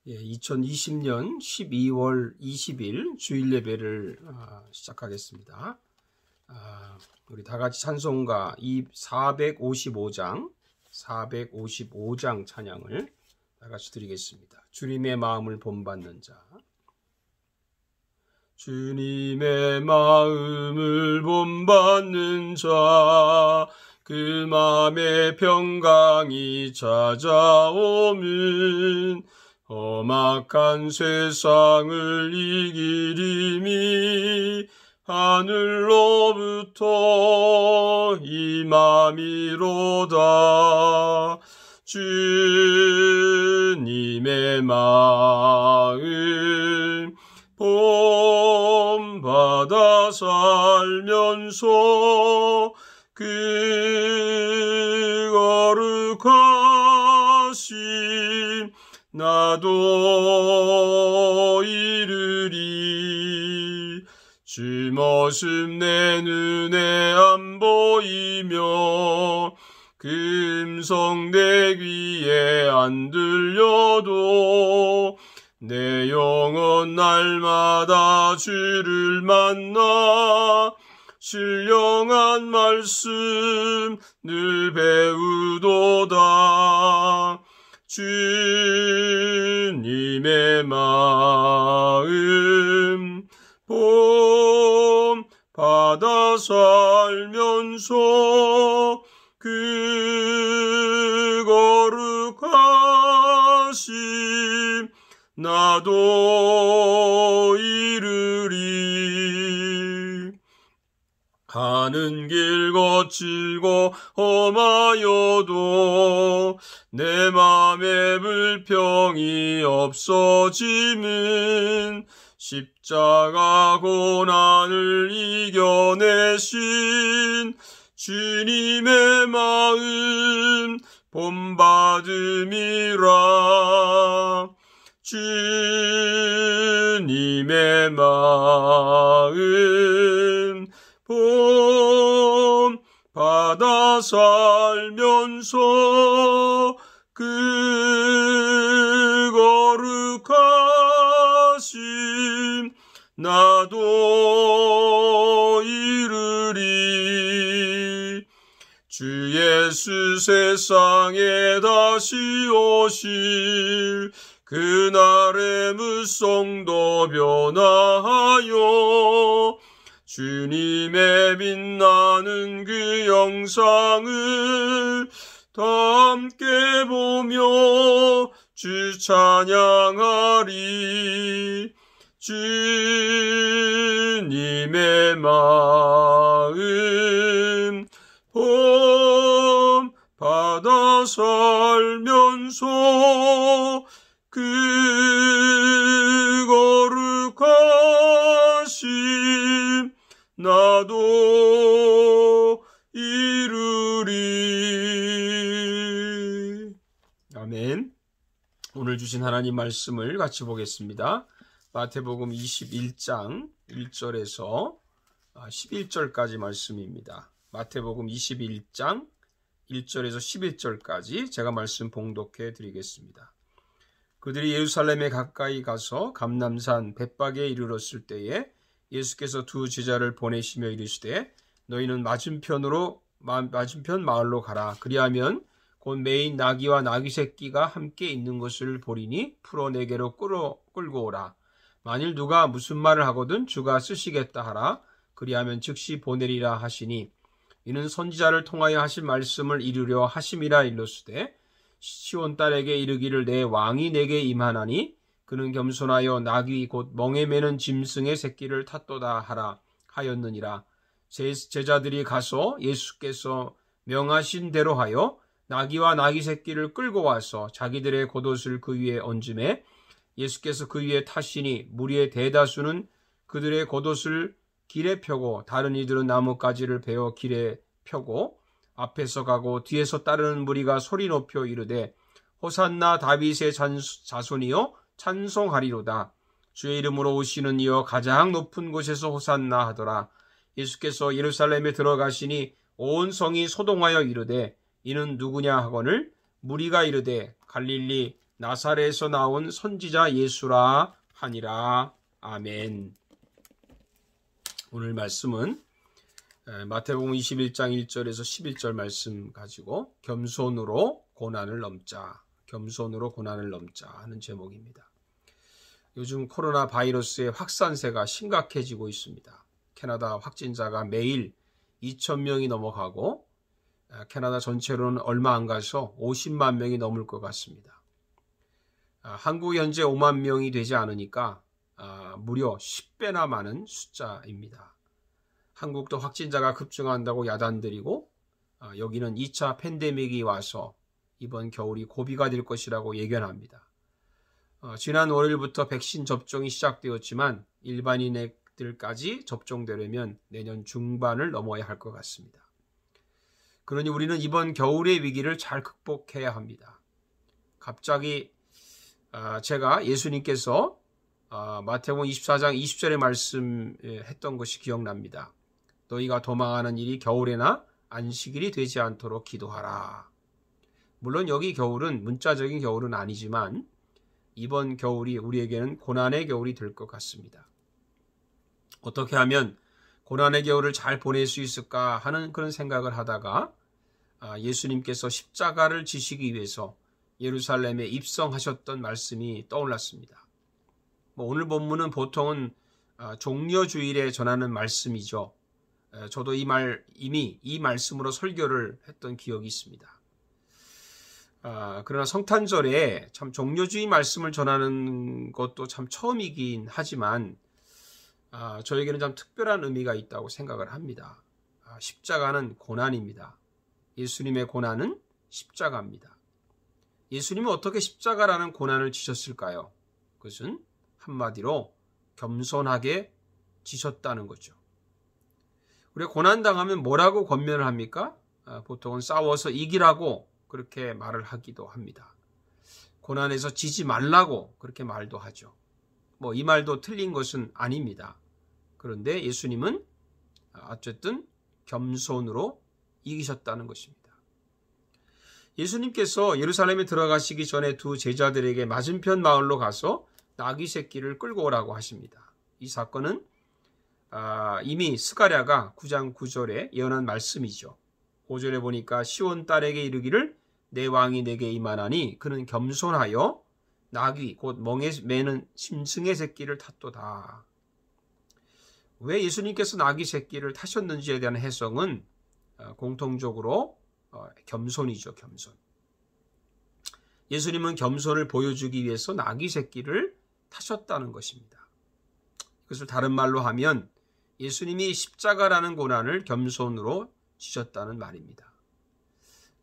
2020년 12월 20일 주일 예배를 시작하겠습니다. 우리 다 같이 찬송가 455장 찬양을 다 같이 드리겠습니다. 주님의 마음을 본받는 자. 주님의 마음을 본받는 자, 그 마음에 평강이 찾아오면 험악한 세상을 이기리니 하늘로부터 임함이로다. 주님의 마음 본받아 살면서 그 거룩하심 나도 이르리. 주 모습 내 눈에 안 보이며 그 음성 내 귀에 안 들려도 내 영혼 날마다 주를 만나 신령한 말씀 늘 배우도다. 주님의 마음 본받아 살면서 그 거룩하심 나도 이르리. 가는 길 거칠고 험하여도 내 맘에 불평이 없어짐은 십자가 고난을 이겨내신 주님의 마음 본받음이라. 주님의 마음 본받아 살면서 그 거룩하심 나도 이르리. 주 예수 세상에 다시 오실 그날의 무성도 변화하여 주님의 빛나는 그 영상을 다 함께 보며 주 찬양하리. 주님의 마음 본받아 살면서 그 거룩하심 나도 이루리. 아멘. 오늘 주신 하나님 말씀을 같이 보겠습니다. 마태복음 21장 1절에서 11절까지 말씀입니다. 마태복음 21장 1절에서 11절까지 제가 말씀 봉독해 드리겠습니다. 그들이 예루살렘에 가까이 가서 감람산 벳박에 이르렀을 때에 예수께서 두 제자를 보내시며 이르시되 너희는 맞은편 마을로 가라. 그리하면 곧 매인 나귀와 나귀 새끼가 함께 있는 것을 보리니 풀어 내게로 끌고 오라. 만일 누가 무슨 말을 하거든 주가 쓰시겠다 하라. 그리하면 즉시 보내리라 하시니 이는 선지자를 통하여 하신 말씀을 이루려 하심이라 일렀으되 시온 딸에게 이르기를 내 왕이 내게 임하나니 그는 겸손하여 나귀 곧 멍에 매는 짐승의 새끼를 탔도다 하라 하였느니라. 제자들이 가서 예수께서 명하신 대로 하여 나귀와 나귀 새끼를 끌고 와서 자기들의 겉옷을 그 위에 얹음에 예수께서 그 위에 타시니 무리의 대다수는 그들의 겉옷을 길에 펴고 다른 이들은 나뭇가지를 베어 길에 펴고 앞에서 가고 뒤에서 따르는 무리가 소리 높여 이르되 호산나 다윗의 자손이여 찬송하리로다. 주의 이름으로 오시는 이여 가장 높은 곳에서 호산나 하더라. 예수께서 예루살렘에 들어가시니 온 성이 소동하여 이르되 이는 누구냐 하거늘 무리가 이르되 갈릴리 나사렛에서 나온 선지자 예수라 하니라. 아멘. 오늘 말씀은 마태복음 21장 1절에서 11절 말씀 가지고 겸손으로 고난을 넘자, 겸손으로 고난을 넘자 하는 제목입니다. 요즘 코로나 바이러스의 확산세가 심각해지고 있습니다. 캐나다 확진자가 매일 2,000명이 넘어가고 캐나다 전체로는 얼마 안 가서 50만 명이 넘을 것 같습니다. 한국 현재 5만 명이 되지 않으니까 무려 10배나 많은 숫자입니다. 한국도 확진자가 급증한다고 야단들이고 여기는 2차 팬데믹이 와서 이번 겨울이 고비가 될 것이라고 예견합니다. 지난 월요일부터 백신 접종이 시작되었지만 일반인들까지 접종되려면 내년 중반을 넘어야 할 것 같습니다. 그러니 우리는 이번 겨울의 위기를 잘 극복해야 합니다. 갑자기 제가 예수님께서 마태복음 24장 20절에 말씀했던 것이 기억납니다. 너희가 도망하는 일이 겨울에나 안식일이 되지 않도록 기도하라. 물론 여기 겨울은 문자적인 겨울은 아니지만 이번 겨울이 우리에게는 고난의 겨울이 될 것 같습니다. 어떻게 하면 고난의 겨울을 잘 보낼 수 있을까 하는 그런 생각을 하다가 예수님께서 십자가를 지시기 위해서 예루살렘에 입성하셨던 말씀이 떠올랐습니다. 오늘 본문은 보통은 종려주일에 전하는 말씀이죠. 저도 이미 이 말씀으로 설교를 했던 기억이 있습니다. 그러나 성탄절에 참 종려주의 말씀을 전하는 것도 참 처음이긴 하지만 저에게는 참 특별한 의미가 있다고 생각을 합니다. 십자가는 고난입니다. 예수님의 고난은 십자가입니다. 예수님은 어떻게 십자가라는 고난을 지셨을까요? 그것은 한마디로 겸손하게 지셨다는 거죠. 우리가 고난당하면 뭐라고 권면을 합니까? 보통은 싸워서 이기라고 그렇게 말을 하기도 합니다. 고난에서 지지 말라고 그렇게 말도 하죠. 이 말도 틀린 것은 아닙니다. 그런데 예수님은 어쨌든 겸손으로 이기셨다는 것입니다. 예수님께서 예루살렘에 들어가시기 전에 두 제자들에게 맞은편 마을로 가서 나귀 새끼를 끌고 오라고 하십니다. 이 사건은 이미 스가랴가 9장 9절에 예언한 말씀이죠. 5절에 보니까 시온 딸에게 이르기를 내 왕이 내게 임하나니 그는 겸손하여 나귀 곧 멍에 매는 짐승의 새끼를 탔도다. 왜 예수님께서 나귀 새끼를 타셨는지에 대한 해석은 공통적으로 겸손이죠. 겸손. 예수님은 겸손을 보여주기 위해서 나귀 새끼를 타셨다는 것입니다. 그것을 다른 말로 하면 예수님이 십자가라는 고난을 겸손으로 지셨다는 말입니다.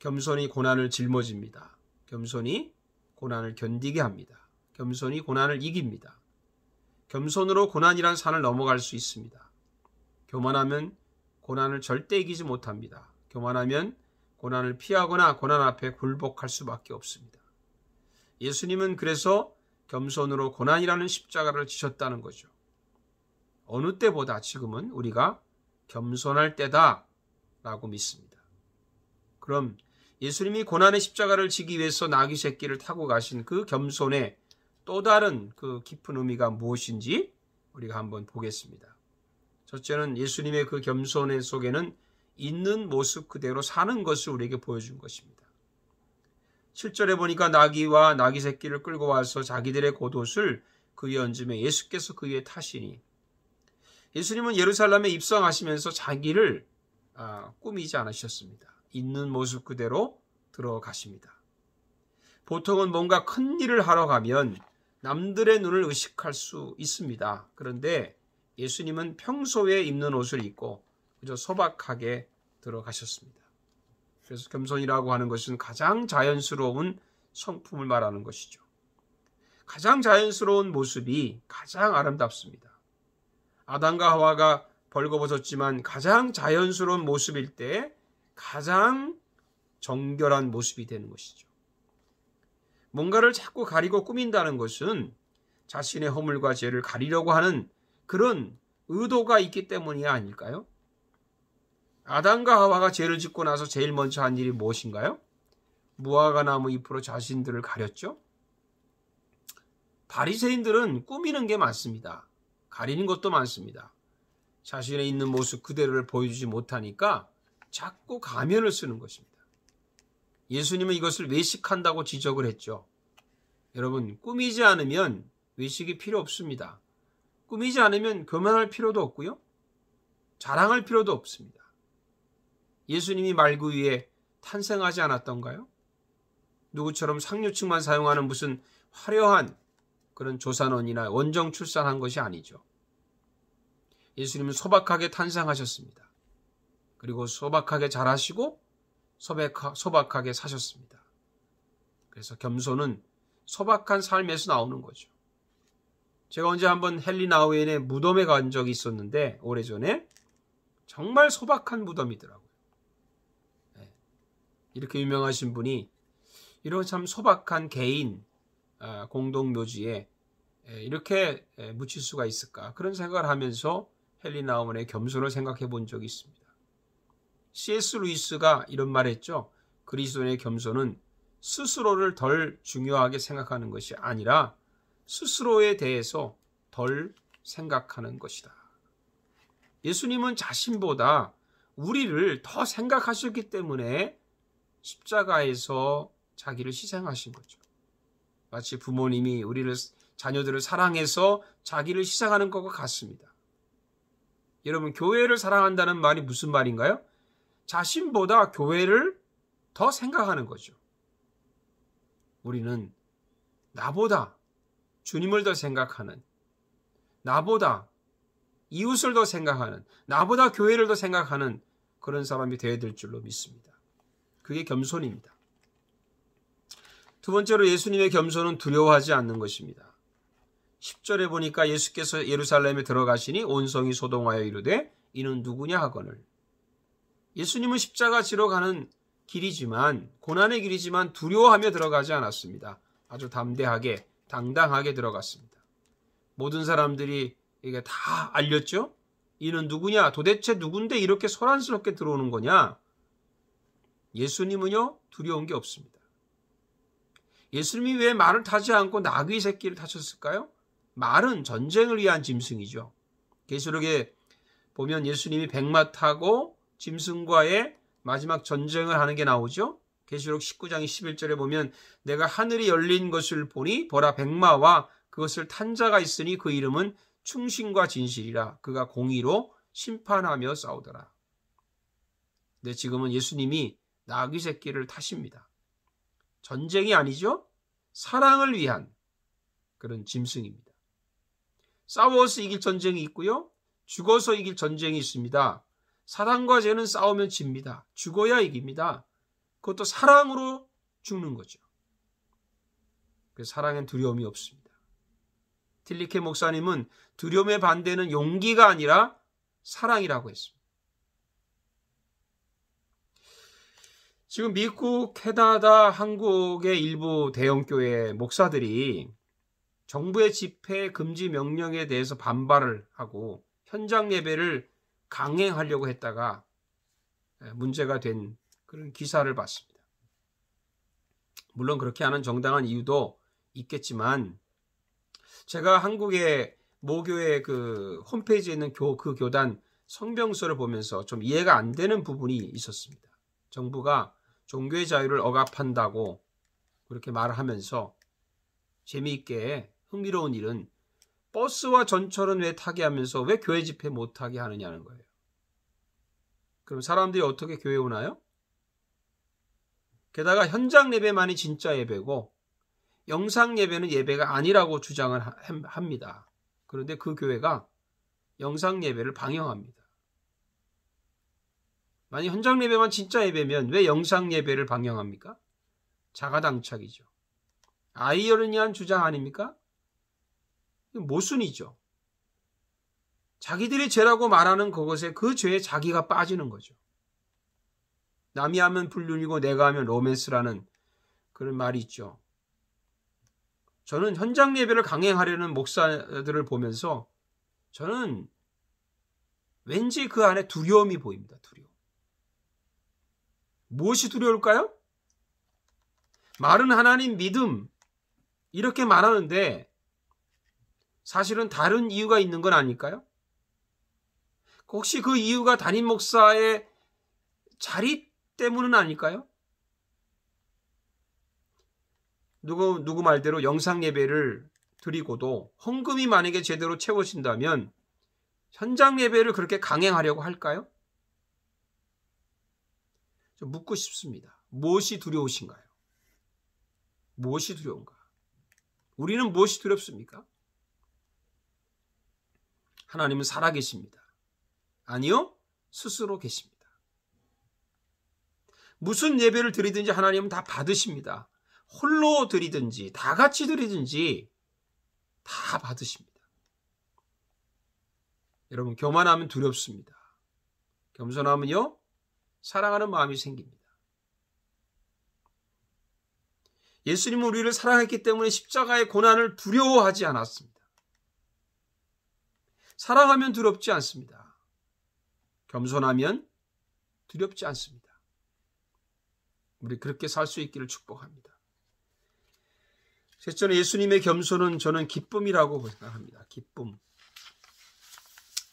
겸손이 고난을 짊어집니다. 겸손이 고난을 견디게 합니다. 겸손이 고난을 이깁니다. 겸손으로 고난이란 산을 넘어갈 수 있습니다. 교만하면 고난을 절대 이기지 못합니다. 교만하면 고난을 피하거나 고난 앞에 굴복할 수밖에 없습니다. 예수님은 그래서 겸손으로 고난이라는 십자가를 지셨다는 거죠. 어느 때보다 지금은 우리가 겸손할 때다라고 믿습니다. 그럼 예수님이 고난의 십자가를 지기 위해서 나귀 새끼를 타고 가신 그 겸손의 또 다른 그 깊은 의미가 무엇인지 우리가 한번 보겠습니다. 첫째는 예수님의 그 겸손의 속에는 있는 모습 그대로 사는 것을 우리에게 보여준 것입니다. 7절에 보니까 나귀와 나귀 새끼를 끌고 와서 자기들의 겉옷을 그 위에 얹으며 예수께서 그 위에 타시니 예수님은 예루살렘에 입성하시면서 자기를 꾸미지 않으셨습니다. 있는 모습 그대로 들어가십니다. 보통은 뭔가 큰 일을 하러 가면 남들의 눈을 의식할 수 있습니다. 그런데 예수님은 평소에 입는 옷을 입고 그저 소박하게 들어가셨습니다. 그래서 겸손이라고 하는 것은 가장 자연스러운 성품을 말하는 것이죠. 가장 자연스러운 모습이 가장 아름답습니다. 아담과 하와가 벌거벗었지만 가장 자연스러운 모습일 때 가장 정결한 모습이 되는 것이죠. 뭔가를 자꾸 가리고 꾸민다는 것은 자신의 허물과 죄를 가리려고 하는 그런 의도가 있기 때문이 아닐까요? 아담과 하와가 죄를 짓고 나서 제일 먼저 한 일이 무엇인가요? 무화과 나무 잎으로 자신들을 가렸죠. 바리새인들은 꾸미는 게 많습니다. 가리는 것도 많습니다. 자신의 있는 모습 그대로를 보여주지 못하니까 자꾸 가면을 쓰는 것입니다. 예수님은 이것을 외식한다고 지적을 했죠. 여러분, 꾸미지 않으면 외식이 필요 없습니다. 꾸미지 않으면 교만할 필요도 없고요. 자랑할 필요도 없습니다. 예수님이 말구 위에 탄생하지 않았던가요? 누구처럼 상류층만 사용하는 무슨 화려한 그런 조산원이나 원정 출산한 것이 아니죠. 예수님은 소박하게 탄생하셨습니다. 그리고 소박하게 자라시고 소박하게 사셨습니다. 그래서 겸손은 소박한 삶에서 나오는 거죠. 제가 언제 한번 헨리 나우엔의 무덤에 간 적이 있었는데 오래전에 정말 소박한 무덤이더라고요. 이렇게 유명하신 분이 이런 참 소박한 개인 공동묘지에 이렇게 묻힐 수가 있을까? 그런 생각을 하면서 헨리 나우엔의 겸손을 생각해 본 적이 있습니다. C.S. 루이스가 이런 말 했죠. 그리스도인의 겸손은 스스로를 덜 중요하게 생각하는 것이 아니라 스스로에 대해서 덜 생각하는 것이다. 예수님은 자신보다 우리를 더 생각하셨기 때문에 십자가에서 자기를 희생하신 거죠. 마치 부모님이 자녀들을 사랑해서 자기를 희생하는 것과 같습니다. 여러분, 교회를 사랑한다는 말이 무슨 말인가요? 자신보다 교회를 더 생각하는 거죠. 우리는 나보다 주님을 더 생각하는, 나보다 이웃을 더 생각하는, 나보다 교회를 더 생각하는 그런 사람이 되어야 될 줄로 믿습니다. 그게 겸손입니다. 두 번째로 예수님의 겸손은 두려워하지 않는 것입니다. 10절에 보니까 예수께서 예루살렘에 들어가시니 온 성이 소동하여 이르되 이는 누구냐 하거늘. 예수님은 십자가 지러 가는 길이지만, 고난의 길이지만 두려워하며 들어가지 않았습니다. 아주 담대하게 당당하게 들어갔습니다. 모든 사람들이 이게 다 알렸죠. 이는 누구냐? 도대체 누군데 이렇게 소란스럽게 들어오는 거냐? 예수님은요, 두려운 게 없습니다. 예수님이 왜 말을 타지 않고 나귀 새끼를 타셨을까요? 말은 전쟁을 위한 짐승이죠. 계시록에 보면 예수님이 백마 타고 짐승과의 마지막 전쟁을 하는 게 나오죠. 계시록 19장 11절에 보면 내가 하늘이 열린 것을 보니 보라 백마와 그것을 탄 자가 있으니 그 이름은 충신과 진실이라. 그가 공의로 심판하며 싸우더라. 근데 지금은 예수님이 나귀 새끼를 타십니다. 전쟁이 아니죠. 사랑을 위한 그런 짐승입니다. 싸워서 이길 전쟁이 있고요. 죽어서 이길 전쟁이 있습니다. 사단과 죄는 싸우면 집니다. 죽어야 이깁니다. 그것도 사랑으로 죽는 거죠. 그래서 사랑엔 두려움이 없습니다. 틸리케 목사님은 두려움의 반대는 용기가 아니라 사랑이라고 했습니다. 지금 미국, 캐나다, 한국의 일부 대형교회 목사들이 정부의 집회 금지 명령에 대해서 반발을 하고 현장 예배를 강행하려고 했다가 문제가 된 그런 기사를 봤습니다. 물론 그렇게 하는 정당한 이유도 있겠지만 제가 한국의 모교의 그 홈페이지에 있는 그 교단 성명서를 보면서 좀 이해가 안 되는 부분이 있었습니다. 정부가 종교의 자유를 억압한다고 그렇게 말을 하면서 재미있게 흥미로운 일은 버스와 전철은 왜 타게 하면서 왜 교회 집회 못 타게 하느냐는 거예요. 그럼 사람들이 어떻게 교회 오나요? 게다가 현장 예배만이 진짜 예배고 영상 예배는 예배가 아니라고 주장을 합니다. 그런데 그 교회가 영상 예배를 방영합니다. 만약 현장 예배만 진짜 예배면 왜 영상 예배를 방영합니까? 자가당착이죠. 아이러니한 주장 아닙니까? 모순이죠. 자기들이 죄라고 말하는 그것에 그 죄에 자기가 빠지는 거죠. 남이 하면 불륜이고 내가 하면 로맨스라는 그런 말이 있죠. 저는 현장 예배를 강행하려는 목사들을 보면서 저는 왠지 그 안에 두려움이 보입니다. 두려움. 무엇이 두려울까요? 말은 하나님 믿음 이렇게 말하는데 사실은 다른 이유가 있는 건 아닐까요? 혹시 그 이유가 담임 목사의 자리 때문은 아닐까요? 누구 말대로 영상 예배를 드리고도 헌금이 만약에 제대로 채워진다면 현장 예배를 그렇게 강행하려고 할까요? 좀 묻고 싶습니다. 무엇이 두려우신가요? 무엇이 두려운가? 우리는 무엇이 두렵습니까? 하나님은 살아계십니다. 아니요, 스스로 계십니다. 무슨 예배를 드리든지 하나님은 다 받으십니다. 홀로 드리든지 다 같이 드리든지 다 받으십니다. 여러분, 교만하면 두렵습니다. 겸손하면요, 사랑하는 마음이 생깁니다. 예수님은 우리를 사랑했기 때문에 십자가의 고난을 두려워하지 않았습니다. 사랑하면 두렵지 않습니다. 겸손하면 두렵지 않습니다. 우리 그렇게 살 수 있기를 축복합니다. 셋째는 예수님의 겸손은 저는 기쁨이라고 생각합니다. 기쁨.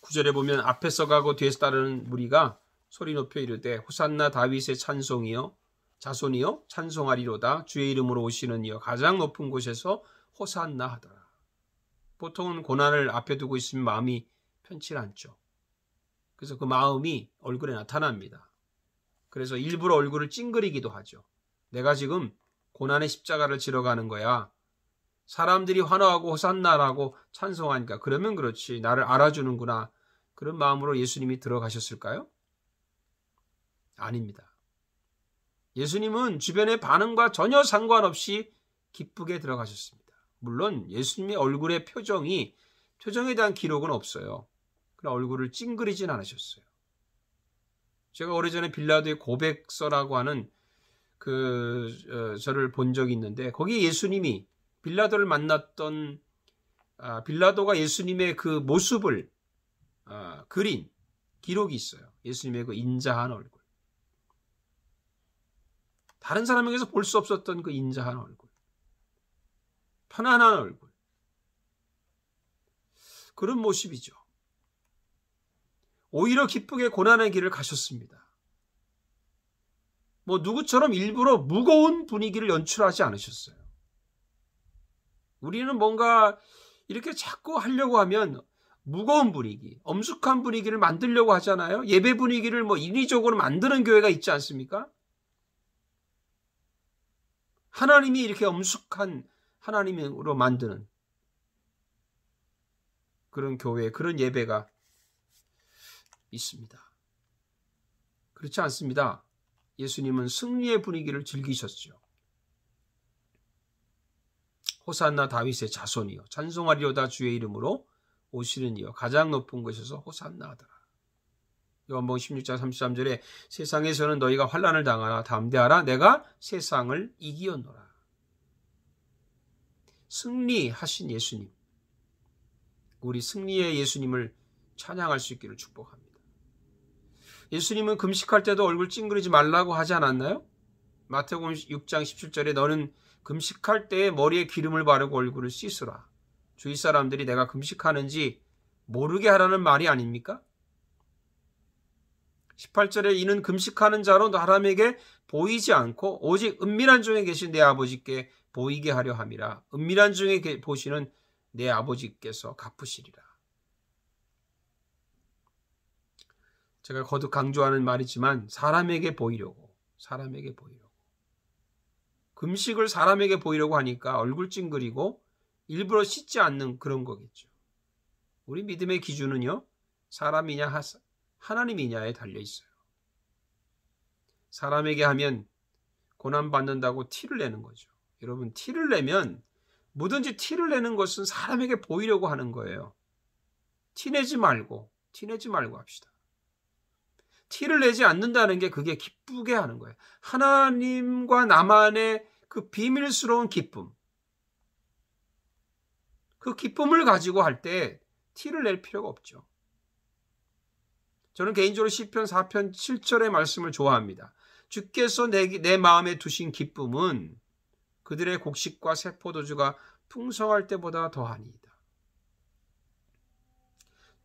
9절에 보면 앞에서 가고 뒤에서 따르는 무리가 소리 높여 이르되 호산나 다윗의 찬송이여 자손이여 찬송하리로다 주의 이름으로 오시는 이여 가장 높은 곳에서 호산나 하더라. 보통은 고난을 앞에 두고 있으면 마음이 편치 않죠. 그래서 그 마음이 얼굴에 나타납니다. 그래서 일부러 얼굴을 찡그리기도 하죠. 내가 지금 고난의 십자가를 지러 가는 거야. 사람들이 환호하고 호산나라고 찬송하니까 그러면 그렇지. 나를 알아주는구나. 그런 마음으로 예수님이 들어가셨을까요? 아닙니다. 예수님은 주변의 반응과 전혀 상관없이 기쁘게 들어가셨습니다. 물론 예수님의 얼굴의 표정에 대한 기록은 없어요. 그러나 얼굴을 찡그리진 않으셨어요. 제가 오래전에 빌라도의 고백서라고 하는 저를 본 적이 있는데 거기 예수님이 빌라도를 만났던 빌라도가 예수님의 그 모습을 그린 기록이 있어요. 예수님의 그 인자한 얼굴. 다른 사람에게서 볼 수 없었던 그 인자한 얼굴. 편안한 얼굴. 그런 모습이죠. 오히려 기쁘게 고난의 길을 가셨습니다. 누구처럼 일부러 무거운 분위기를 연출하지 않으셨어요. 우리는 뭔가 이렇게 자꾸 하려고 하면 무거운 분위기, 엄숙한 분위기를 만들려고 하잖아요. 예배 분위기를 인위적으로 만드는 교회가 있지 않습니까? 하나님이 이렇게 엄숙한 하나님으로 만드는 그런 교회, 그런 예배가 있습니다. 그렇지 않습니다. 예수님은 승리의 분위기를 즐기셨죠. 호산나 다윗의 자손이여 찬송하리로다 주의 이름으로 오시는 이여 가장 높은 곳에서 호산나 하더라. 요한복음 16장 33절에 세상에서는 너희가 환난을 당하나 담대하라 내가 세상을 이기었노라. 승리하신 예수님, 우리 승리의 예수님을 찬양할 수 있기를 축복합니다. 예수님은 금식할 때도 얼굴 찡그리지 말라고 하지 않았나요? 마태복음 6장 17절에 너는 금식할 때에 머리에 기름을 바르고 얼굴을 씻으라. 주위 사람들이 내가 금식하는지 모르게 하라는 말이 아닙니까? 18절에 이는 금식하는 자로 사람에게 보이지 않고 오직 은밀한 중에 계신 내 아버지께 보이게 하려 함이라. 은밀한 중에 보시는 내 아버지께서 갚으시리라. 제가 거듭 강조하는 말이지만 사람에게 보이려고. 금식을 사람에게 보이려고 하니까 얼굴 찡그리고 일부러 씻지 않는 그런 거겠죠. 우리 믿음의 기준은요, 사람이냐 하나님이냐에 달려 있어요. 사람에게 하면 고난받는다고 티를 내는 거죠. 여러분, 티를 내면 뭐든지 티를 내는 것은 사람에게 보이려고 하는 거예요. 티내지 말고 합시다. 티를 내지 않는다는 게 그게 기쁘게 하는 거예요. 하나님과 나만의 그 비밀스러운 기쁨. 그 기쁨을 가지고 할 때 티를 낼 필요가 없죠. 저는 개인적으로 시편 4편 7절의 말씀을 좋아합니다. 주께서 내 마음에 두신 기쁨은 그들의 곡식과 새 포도주가 풍성할 때보다 더하니이다.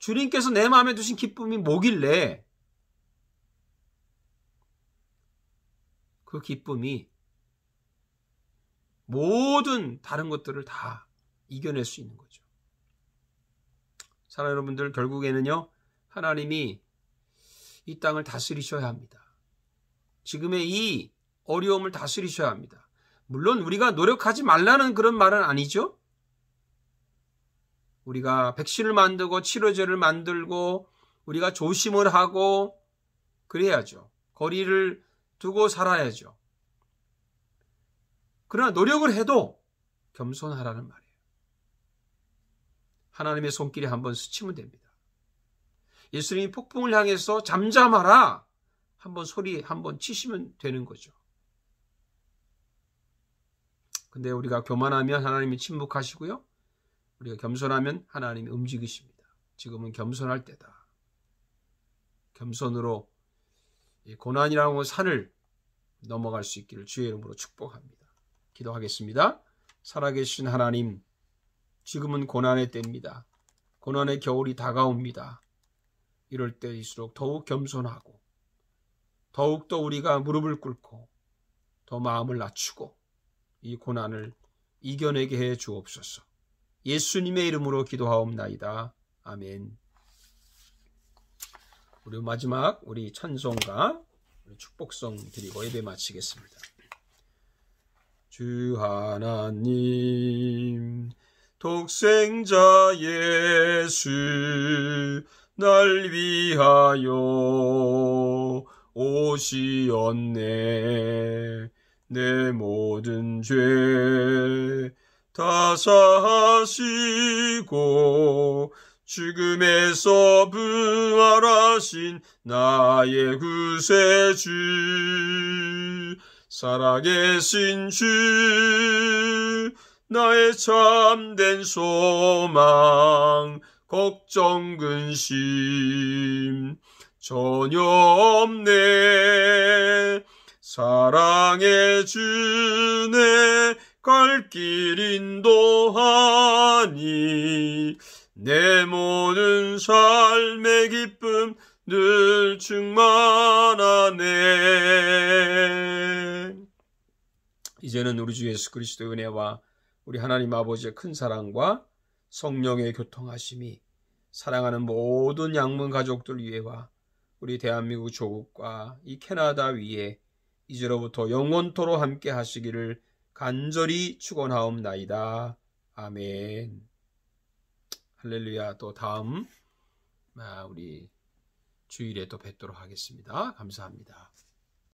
주님께서 내 마음에 두신 기쁨이 뭐길래 그 기쁨이 모든 다른 것들을 다 이겨낼 수 있는 거죠. 사랑하는 여러분들, 결국에는요, 하나님이 이 땅을 다스리셔야 합니다. 지금의 이 어려움을 다스리셔야 합니다. 물론 우리가 노력하지 말라는 그런 말은 아니죠. 우리가 백신을 만들고 치료제를 만들고 우리가 조심을 하고 그래야죠. 거리를 두고 살아야죠. 그러나 노력을 해도 겸손하라는 말이에요. 하나님의 손길에 한번 스치면 됩니다. 예수님이 폭풍을 향해서 잠잠하라 한번 소리 한번 치시면 되는 거죠. 근데 우리가 교만하면 하나님이 침묵하시고요. 우리가 겸손하면 하나님이 움직이십니다. 지금은 겸손할 때다. 겸손으로 고난이라는 산을 넘어갈 수 있기를 주의 이름으로 축복합니다. 기도하겠습니다. 살아계신 하나님, 지금은 고난의 때입니다. 고난의 겨울이 다가옵니다. 이럴 때일수록 더욱 겸손하고 더욱더 우리가 무릎을 꿇고 더 마음을 낮추고 이 고난을 이겨내게 해 주옵소서. 예수님의 이름으로 기도하옵나이다. 아멘. 우리 마지막 우리 찬송가 축복성 드리고 예배 마치겠습니다. 주 하나님 독생자 예수 날 위하여 오시었네. 내 모든 죄 다 사하시고 죽음에서 부활하신 나의 구세주, 살아계신 주, 나의 참된 소망, 걱정 근심 전혀 없네. 사랑해 주네 갈 길 인도하니 내 모든 삶의 기쁨 늘 충만하네. 이제는 우리 주 예수 그리스도의 은혜와 우리 하나님 아버지의 큰 사랑과 성령의 교통하심이 사랑하는 모든 양문 가족들 위에와 우리 대한민국 조국과 이 캐나다 위에 이제로부터 영원토록 함께 하시기를 간절히 축원하옵나이다. 아멘. 할렐루야. 또 다음 우리 주일에 또 뵙도록 하겠습니다. 감사합니다.